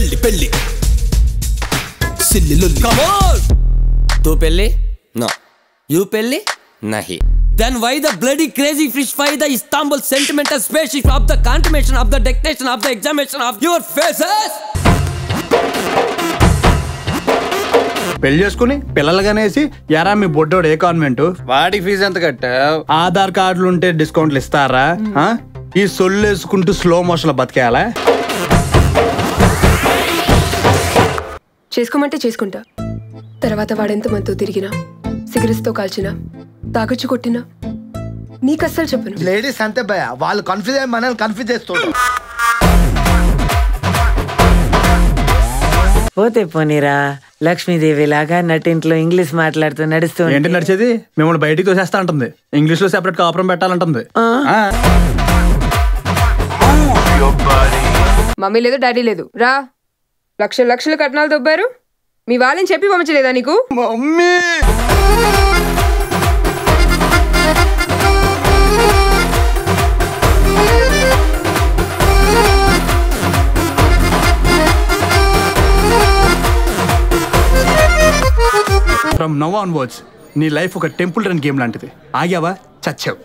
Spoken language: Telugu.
పెళ్లి పెళ్లి సిల్లి లుల్లి Come on! तू पेल्ली? No. You पेल्ली? नहीं. Then why the bloody crazy fish fry the Istanbul sentimental spaceship of the consummation of the dictation of the examination of your faces? పెళ్లి చేసుకుని పిల్లలుగానేసి యారా మీ బొడ్డోడు ఏ కాన్వెంట్ వాడికి ఫీజు ఎంత కట్టావు? ఆధార్ కార్డులు ఉంటే డిస్కౌంట్లు ఇస్తారా? ఈ సొల్లు వేసుకుంటూ స్లో మోషన్ లో బతికేయాలా? చేసుకోమంటే చేసుకుంటా. తర్వాత వాడెంత మనతో తిరిగినా, సిగరెట్స్తో కాల్చినా, తాగొచ్చు కొట్టినా నీకు అస్సలు చెప్పను. లేడీస్ అంతే భయ, వాళ్ళు కన్ఫ్యూజ్ అయ్యి మనల్ని కన్ఫ్యూజ్ చేస్తుంటారు. పోతే పోనీరా, లక్ష్మీదేవి లాగా నటింట్లో ఇంగ్లీష్ మాట్లాడుతూ నడుస్తూ. ఏంటి నడిచేది? మిమ్మల్ని బయటికి తోసేస్తా అంటుంది. ఇంగ్లీష్ లో సెపరేట్ కాపురం పెట్టాలంటుంది. మమ్మీ లేదు, డాడీ లేదు. రా, లక్షలు లక్షలు కట్నాలు దొబ్బారు. మీ వాళ్ళని చెప్పి పంపించలేదా నీకు? మమ్మీ ఫ్రమ్ నౌ ఆన్వర్డ్స్ నీ లైఫ్ ఒక టెంపుల్ రన్ గేమ్ లాంటిది. ఆగావా చచ్చావు.